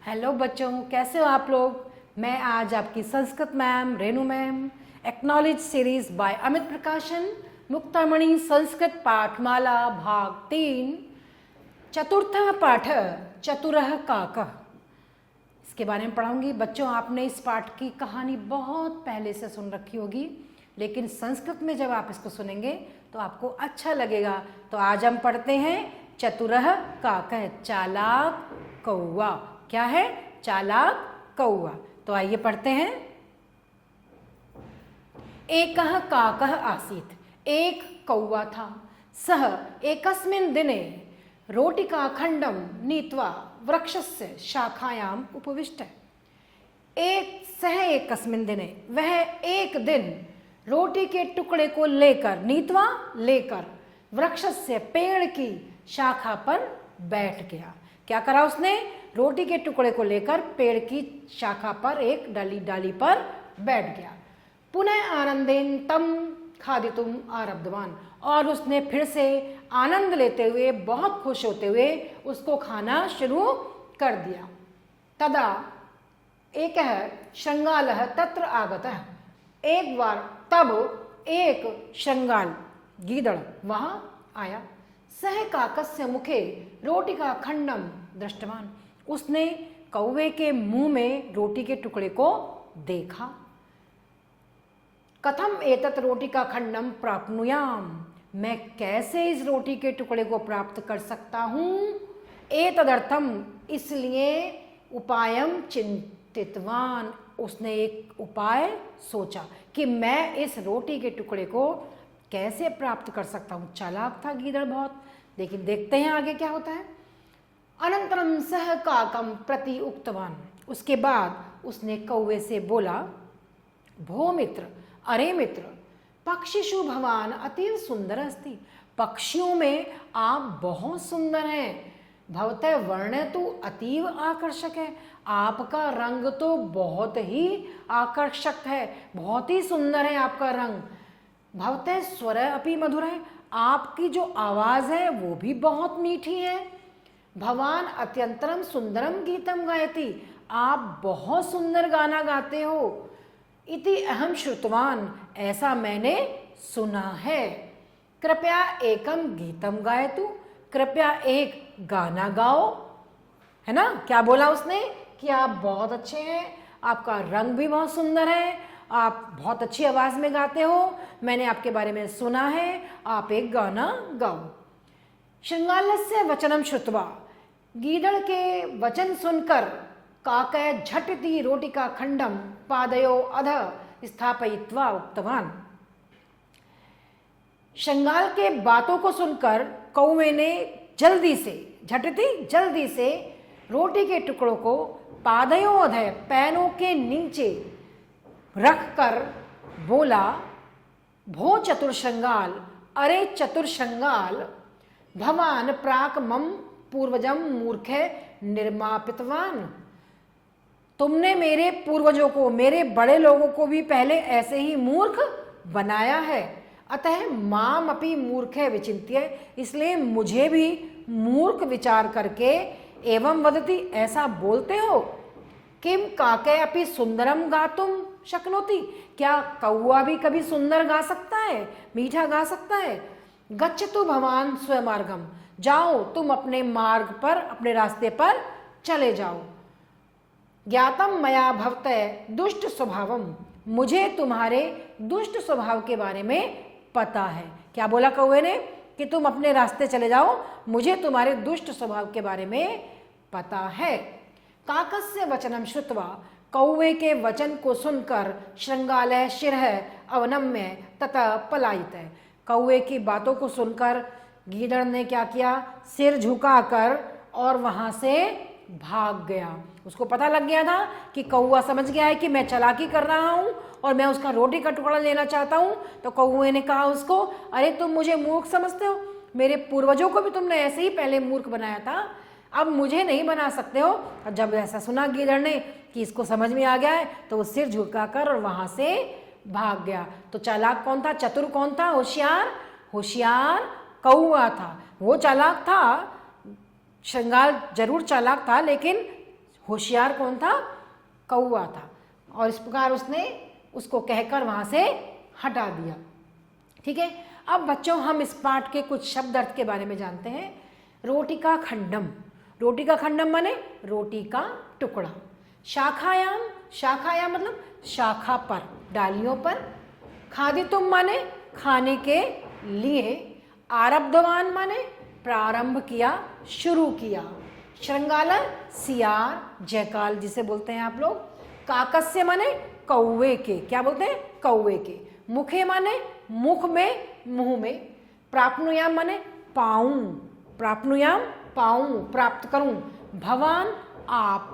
Hello बच्चों, कैसे हो आप लोग। मैं आज आपकी Sanskrit ma'am Renu ma'am acknowledge series by Amit प्रकाशन मुक्तामणि संस्कृत पाठमाला भाग 3 चतुर्थ पाठ चतुरः काकः इसके बारे में पढ़ाऊंगी। बच्चों, आपने इस पाठ की कहानी बहुत पहले से सुन रखी होगी, लेकिन संस्कृत में जब आप इसको सुनेंगे तो आपको अच्छा लगेगा। तो आज हम पढ़ते हैं चतुरः काकः, चालाक कौवा। क्या है? चालाक कौवा। तो आइए पढ़ते हैं। एकः काकः आसीत्, एक कौवा था। सः एकस्मिन् दिने रोटिकाखण्डं नीत्वा वृक्षस्य शाखायाम् उपविष्ट। एकस्मिन् दिने, वह एक दिन रोटी के टुकड़े को लेकर वृक्ष से पेड़ की शाखा पर बैठ गया। क्या करा उसने? रोटी के टुकड़े को लेकर पेड़ की शाखा पर एक डाली पर बैठ गया। पुनः आनंदेन तम खादितुम आरब्धवान, और उसने फिर से आनंद लेते हुए, बहुत खुश होते हुए उसको खाना शुरू कर दिया। तदा एकः शृंगालः तत्र आगतः, एक बार तब एक शृंगाल गीदड़ वहां आया। सह काकस्य मुखे रोटिका खंडम दृष्टवान, उसने कौवे के मुंह में रोटी के टुकड़े को देखा। कथम एतत् रोटिका खंडम प्राप्नुयाम, मैं कैसे इस रोटी के टुकड़े को प्राप्त कर सकता हूं। एतदर्थम, इसलिए उपायम चिंतितवान, उसने एक उपाय सोचा कि मैं इस रोटी के टुकड़े को कैसे प्राप्त कर सकता हूं। चालाक था गीदड़ बहुत, लेकिन देखते हैं आगे क्या होता है। अनंतरम सह काकम प्रति उक्तवान, उसके बाद उसने कौवे से बोला, भो मित्र, अरे मित्र, पक्षिषु भवान अतीव सुंदर अस्ति, पक्षियों में आप बहुत सुंदर हैं। भवतः वर्ण तो अतीव आकर्षक है, आपका रंग तो बहुत ही आकर्षक है, बहुत ही सुंदर है आपका रंग। भवतः स्वर अपि मधुर है, आपकी जो आवाज है वो भी बहुत मीठी है। भवान अत्यंतरम सुंदरम गीतम गायति, आप बहुत सुंदर गाना गाते हो। इति अहम श्रुतवान, ऐसा मैंने सुना है। कृपया एकम गीतम गायतु, कृपया एक गाना गाओ। है ना? क्या बोला उसने कि आप बहुत अच्छे हैं, आपका रंग भी बहुत सुंदर है, आप बहुत अच्छी आवाज में गाते हो, मैंने आपके बारे में सुना है, आप एक गाना गाओ। शृंगालस्य वचनम श्रुत्वा, गीदड़ के वचन सुनकर काकः झटिति रोटिका खंडम पादयो अधः स्थापयित्वा उक्तवान। शृंगाल के बातों को सुनकर कौवे ने जल्दी से रोटी के टुकड़ों को पादयो अधः, पैरों के नीचे रखकर बोला, भो चतुर शृंगाल, अरे चतुर शृंगाल, भवान प्राक मम पूर्वजम मूर्खे निर्मापितवान, तुमने मेरे पूर्वजों को, मेरे बड़े लोगों को भी पहले ऐसे ही मूर्ख बनाया है। अतः माम अपि मूर्खे विचिन्त्य, इसलिए मुझे भी मूर्ख विचार करके एवं वदति, ऐसा बोलते हो। किम काके अपि सुंदरम गातुम शक्नोति, क्या कौवा भी कभी सुंदर गा सकता है, मीठा गा सकता है। गच्छतु भवान स्वमार्गम, जाओ तुम अपने मार्ग पर, अपने रास्ते पर चले जाओ। ज्ञातम मया भवतः दुष्ट स्वभावम, मुझे तुम्हारे दुष्ट स्वभाव के बारे में पता है। क्या बोला कौवे ने? कि तुम अपने रास्ते चले जाओ, मुझे तुम्हारे दुष्ट स्वभाव के बारे में पता है। काकस्य वचनम श्रुत्वा, कौवे के वचन को सुनकर शृंगालः शिरः अवनम्य तथा पलायित, कौवे की बातों को सुनकर गीदड़ ने क्या किया? सिर झुकाकर और वहां से भाग गया। उसको पता लग गया था कि कौवा समझ गया है कि मैं चालाकी कर रहा हूं और मैं उसका रोटी का टुकड़ा लेना चाहता हूं। तो कौवे ने कहा उसको, अरे तुम मुझे मूर्ख समझते हो, मेरे पूर्वजों को भी तुमने ऐसे ही पहले मूर्ख बनाया था, अब मुझे नहीं बना सकते हो। और जब ऐसा सुना गीदड़ ने कि इसको समझ में आ गया है, तो वो सिर झुकाकर और वहां से भाग गया। तो चालाक कौन था? चतुर कौन था? होशियार कौवा था। वो चालाक था, शृंगाल जरूर चालाक था, लेकिन होशियार कौन था? कौवा था। और इस प्रकार उसने उसको कहकर वहां से हटा दिया। ठीक है, अब बच्चों हम इस पाठ के कुछ शब्द अर्थ के बारे में जानते हैं। रोटी का खंडम, रोटी का खंडम माने रोटी का टुकड़ा। शाखायाम, शाखायाम मतलब शाखा पर, डालियों पर। खादितुम माने खाने के लिए। आरब्धवान माने प्रारंभ किया, शुरू किया। श्रृंगाला सियार, जयकाल जिसे बोलते हैं आप लोग। काकस्य माने कौवे के, क्या बोलते हैं? कौवे के। मुखे माने मुख में, मुंह में। प्राप्नुयाम माने पाऊं, प्राप्नुयाम पाऊं, प्राप्त करूं। भवान आप।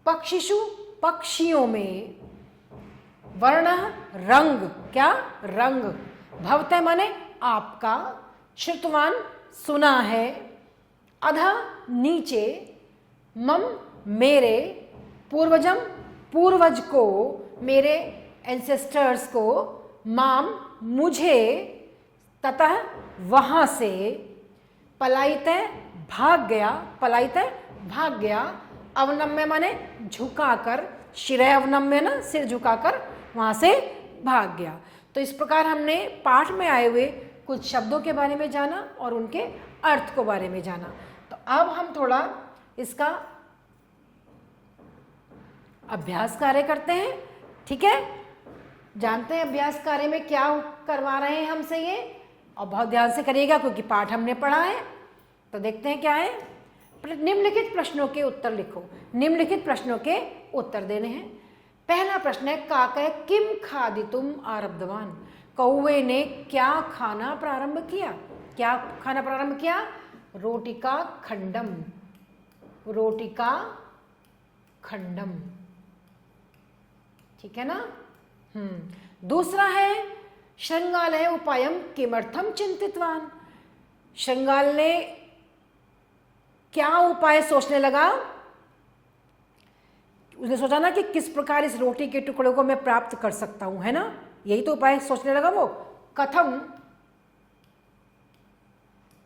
पक्षिषु पक्षियों में। वर्ण रंग, क्या? रंग। भवते माने आपका। श्रुतवान सुना है। अधा नीचे। मम मेरे। पूर्वजम पूर्वज को, मेरे एंसेस्टर्स को। माम मुझे। ततः वहां से। पलायित भाग गया, पलायित भाग गया। अवनम्य माने झुकाकर, शिरः अवनम्य ना, सिर झुकाकर वहां से भाग गया। तो इस प्रकार हमने पाठ में आए हुए कुछ शब्दों के बारे में जाना और उनके अर्थ को बारे में जाना। तो अब हम थोड़ा इसका अभ्यास कार्य करते हैं। ठीक है, जानते हैं अभ्यास कार्य में क्या करवा रहे हैं हमसे ये, और बहुत ध्यान से करिएगा क्योंकि पाठ हमने पढ़ा है। तो देखते हैं क्या है। निम्नलिखित प्रश्नों के उत्तर लिखो। निम्नलिखित प्रश्नों के उत्तर देने हैं। पहला प्रश्न है, काकय किम खादितुम आरब्धवान। कौवे ने क्या खाना प्रारंभ किया? क्या खाना प्रारंभ किया? रोटी का खंडम, रोटी का खंडम। ठीक है ना? दूसरा है, श्रृंगालय उपायम किमर्थम चिंतितवान। श्रृंगाल ने क्या उपाय सोचने लगा? उसने सोचा ना कि किस प्रकार इस रोटी के टुकड़े को मैं प्राप्त कर सकता हूं, है ना? यही तो उपाय सोचने लगा वो। कथम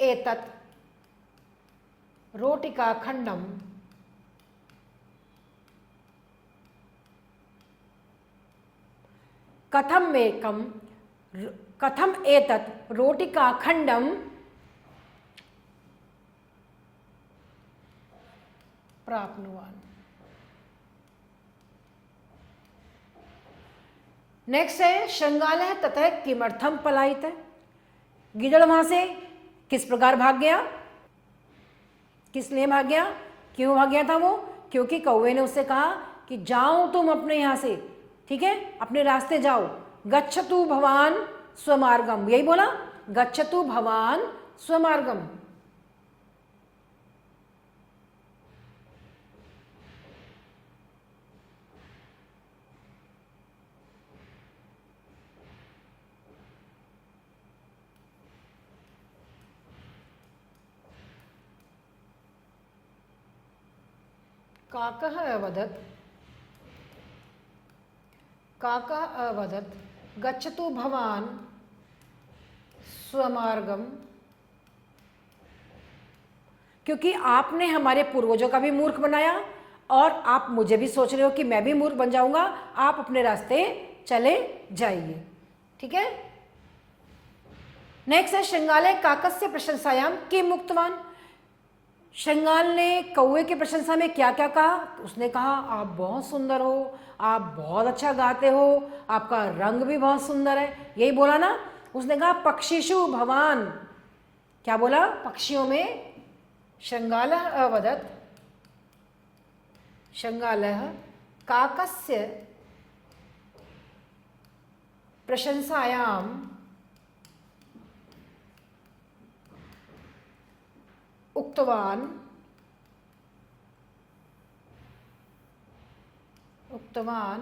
एतत् रोटी का खंडम कथम एकम, कथम एतत् रोटी का खंडम प्राप्नुवान। नेक्स्ट है, श्रृंगालः ततः किमर्थम पलायित। गिदड़ वहां से किस प्रकार भाग गया? किस लिए भाग गया? क्यों भाग गया था वो? क्योंकि कौवे ने उससे कहा कि जाओ तुम अपने यहां से, ठीक है, अपने रास्ते जाओ। गच्छतु भवान स्वमार्गम, यही बोला, गच्छतु भवान स्वमार्गम। काकः अवदत्, काकः अवदत् गच्छतु भवान स्वमार्गम। क्योंकि आपने हमारे पूर्वजों का भी मूर्ख बनाया और आप मुझे भी सोच रहे हो कि मैं भी मूर्ख बन जाऊंगा, आप अपने रास्ते चले जाइए। ठीक है। नेक्स्ट है, श्रृंगालय काकस्य प्रशंसायाम किम उक्तवान। श्रृंगाल ने कौवे की प्रशंसा में क्या क्या कहा? उसने कहा आप बहुत सुंदर हो, आप बहुत अच्छा गाते हो, आपका रंग भी बहुत सुंदर है, यही बोला ना। उसने कहा पक्षिषु भवान, क्या बोला? पक्षियों में। श्रृंगालः अवदत्, श्रृंगालः काकस्य प्रशंसायाम उक्तवान, उक्तवान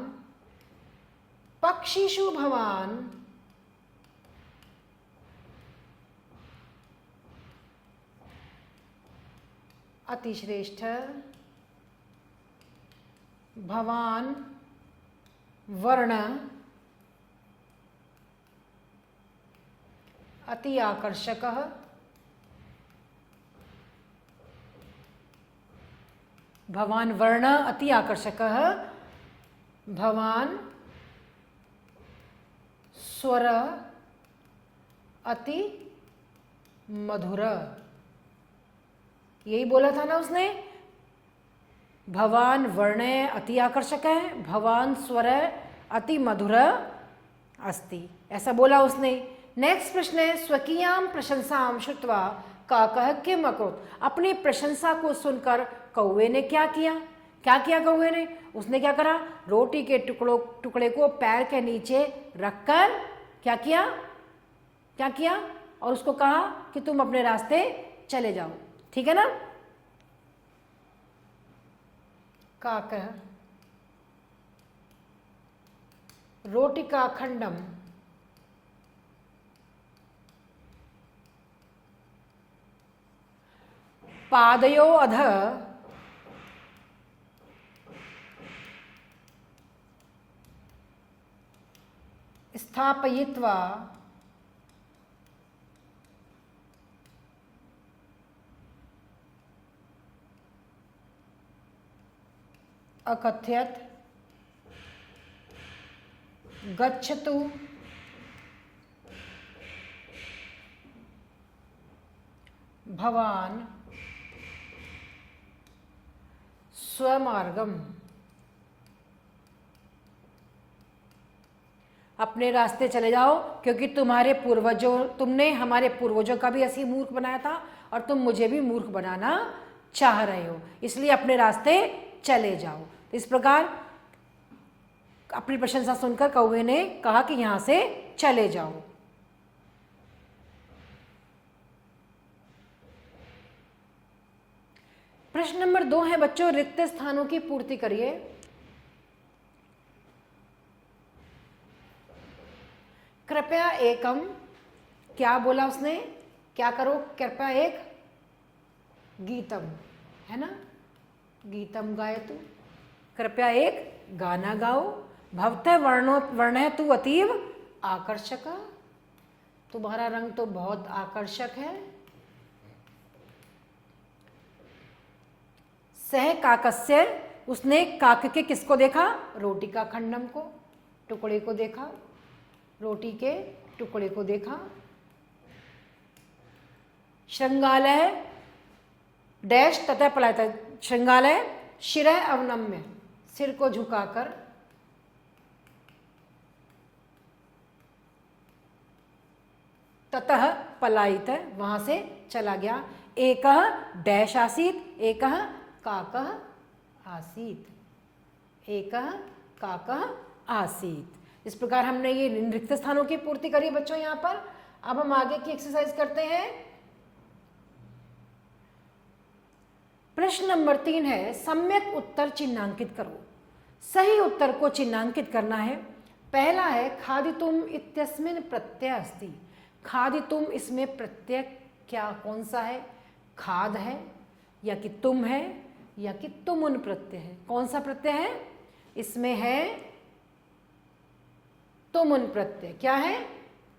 पक्षिषु भवान अतिश्रेष्ठ, भवान वर्ण अति आकर्षकः, भवान वर्ण अति आकर्षकः, भवान स्वर अति मधुर। यही बोला था ना उसने, भवान वर्ण अति आकर्षक है, भवान स्वर अति मधुर अस्ति, ऐसा बोला उसने। नेक्स्ट प्रश्न है, स्वकीयाम प्रशंसाम श्रुत्वा काकः किम अकरोत्। अपनी प्रशंसा को सुनकर कौवे ने क्या किया? क्या किया कौवे ने? उसने क्या करा? रोटी के टुकड़े को पैर के नीचे रखकर क्या किया? क्या किया? और उसको कहा कि तुम अपने रास्ते चले जाओ। ठीक है ना? काकः रोटिका खंडम पादयो अधः स्थापयित्वा अकथयत् गच्छतु भवान स्वमार्गम। अपने रास्ते चले जाओ, क्योंकि तुमने हमारे पूर्वजों का भी ऐसे ही मूर्ख बनाया था और तुम मुझे भी मूर्ख बनाना चाह रहे हो, इसलिए अपने रास्ते चले जाओ। तो इस प्रकार अपनी प्रशंसा सुनकर कौवे ने कहा कि यहां से चले जाओ। प्रश्न नंबर 2 है बच्चों, रिक्त स्थानों की पूर्ति करिए। कृपया एकम, क्या बोला उसने? क्या करो? कृपया एक गीतम, है ना? गीतम गायतु, कृपया एक गाना गाओ। भवतः वर्ण तु अतीव आकर्षक, तुम्हारा रंग तो बहुत आकर्षक है। सह काकस्य, उसने काक के किसको देखा? रोटी का खंडम को, टुकड़े को देखा, रोटी के टुकड़े को देखा। श्रृंगालय डैश तथा पलायत, श्रृंगालय शिरः अवनम्य, सिर को झुकाकर, ततः पलायित, वहां से चला गया। एकः डैश आसीत, एकः काकः आसीत, एकः काकः आसीत। इस प्रकार हमने ये रिक्त स्थानों की पूर्ति करी बच्चों यहाँ पर। अब हम आगे की एक्सरसाइज करते हैं। प्रश्न नंबर 3 है, सम्यक उत्तर चिन्हांकित करो। सही उत्तर को चिन्हांकित करना है। पहला है खादितुम इत्यस्मिन् प्रत्यय अस्ति। खादितुम, इसमें प्रत्यय क्या कौन सा है? खाद है या कि तुम है या कि तुमुन प्रत्यय है? कौन सा प्रत्यय है? इसमें है तुमुन प्रत्यय। क्या है?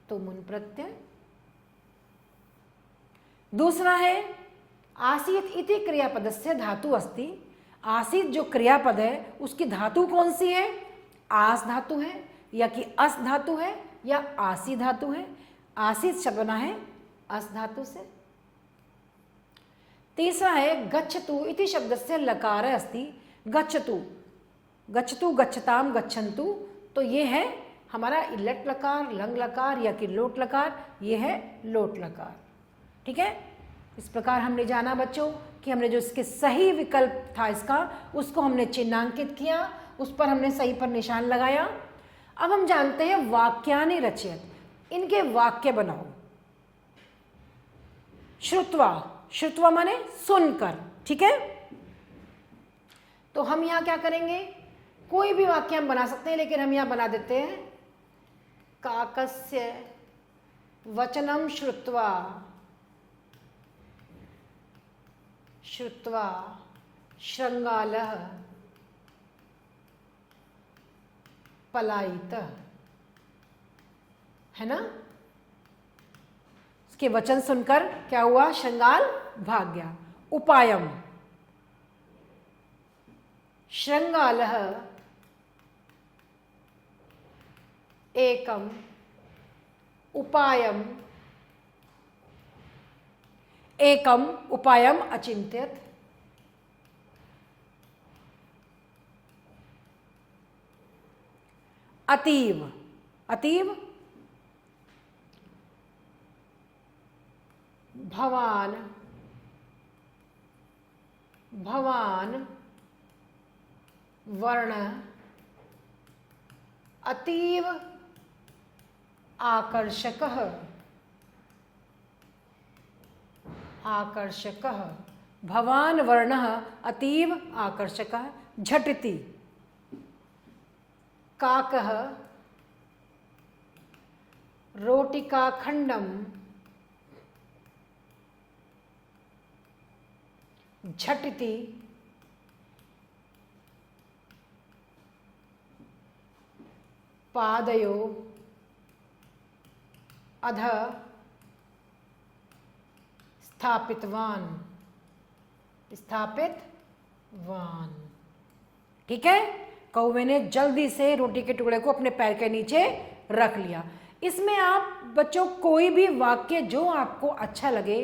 तुमुन प्रत्यय। दूसरा है आसीत इति क्रियापदस्य धातु अस्ति। आसीत जो क्रियापद है उसकी धातु कौन सी है? आस धातु है या कि अस धातु है या आसी धातु है? आसीत शब्द बना है अस धातु से। तीसरा है गच्छतु इति शब्दस्य लकार अस्ति। गच्छतु, गच्छतु, गच्छताम, गच्छन्तु, तो ये है हमारा लट लकार, लंग लकार या कि लोट लकार, ये है लोट लकार। ठीक है? इस प्रकार हमने जाना बच्चों कि हमने जो इसके सही विकल्प था इसका, उसको हमने चिन्हांकित किया, उस पर हमने सही पर निशान लगाया। अब हम जानते हैं वाक्यानि रचयत, इनके वाक्य बनाओ। श्रुत्वा, श्रुत्वा माने सुनकर। ठीक है? तो हम यहां क्या करेंगे? कोई भी वाक्य हम बना सकते हैं, लेकिन हम यहां बना देते हैं काकस्य वचनम श्रुत्वा, श्रुत्वा श्रृंगालः पलायित, है ना? इसके वचन सुनकर क्या हुआ? श्रृंगाल भाग गया। उपायम, श्रृंगालः एकम उपायम अचिंत्यत। अतीव भवान वर्ण अतीव आकर्षकः भवान वर्णः अतीव आकर्षकः। झटिति काकः रोटिकाखंडम झटिति पादयो अध स्थापितवान। ठीक है, कौवे ने जल्दी से रोटी के टुकड़े को अपने पैर के नीचे रख लिया। इसमें आप बच्चों कोई भी वाक्य जो आपको अच्छा लगे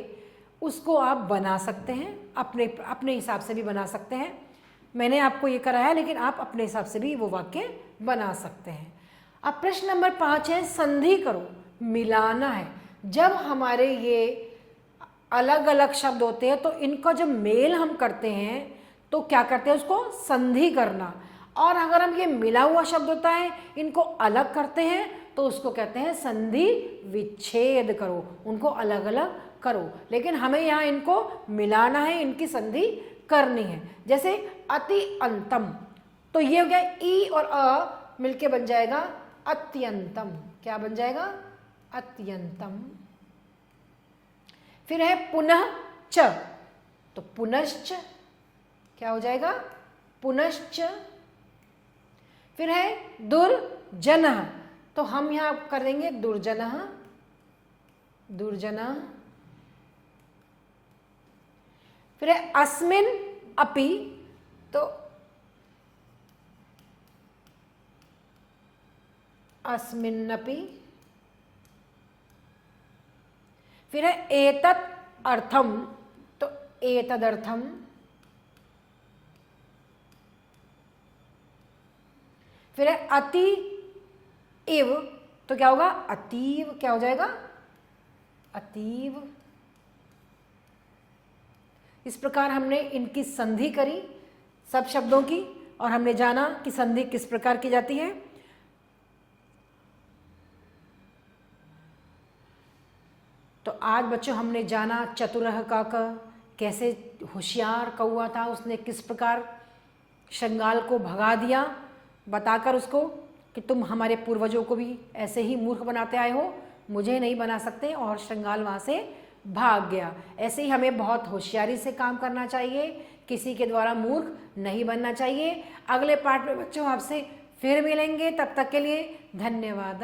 उसको आप बना सकते हैं, अपने हिसाब से भी बना सकते हैं। मैंने आपको ये कराया, लेकिन आप अपने हिसाब से भी वो वाक्य बना सकते हैं। अब प्रश्न नंबर 5 है, संधि करो, मिलाना है। जब हमारे ये अलग अलग शब्द होते हैं तो इनका जब मेल हम करते हैं तो क्या करते हैं, उसको संधि करना। और अगर हम ये मिला हुआ शब्द होता है इनको अलग करते हैं तो उसको कहते हैं संधि विच्छेद करो, उनको अलग अलग करो। लेकिन हमें यहाँ इनको मिलाना है, इनकी संधि करनी है। जैसे अति अंतम, तो ये हो गया ई और अ मिलके बन जाएगा अत्यंतम। क्या बन जाएगा? अत्यंतम। फिर है पुनः च, तो पुनश्च क्या हो जाएगा? पुनश्च। फिर है दुर्जनः, तो हम यहां कर देंगे दुर्जनः, दुर्जनः। फिर है अस्मिन अपि, तो अस्मिन्नपि। फिर है एतत् अर्थम, तो एतदर्थम। फिर है अति इव, तो क्या होगा? अतीव। क्या हो जाएगा? अतीव। इस प्रकार हमने इनकी संधि करी सब शब्दों की, और हमने जाना कि संधि किस प्रकार की जाती है। तो आज बच्चों हमने जाना चतुरः काक, कैसे होशियार कौवा था, उसने किस प्रकार श्रृंगाल को भगा दिया, बताकर उसको कि तुम हमारे पूर्वजों को भी ऐसे ही मूर्ख बनाते आए हो, मुझे नहीं बना सकते, और श्रृंगाल वहाँ से भाग गया। ऐसे ही हमें बहुत होशियारी से काम करना चाहिए, किसी के द्वारा मूर्ख नहीं बनना चाहिए। अगले पार्ट में बच्चों आपसे फिर मिलेंगे, तब तक के लिए धन्यवाद।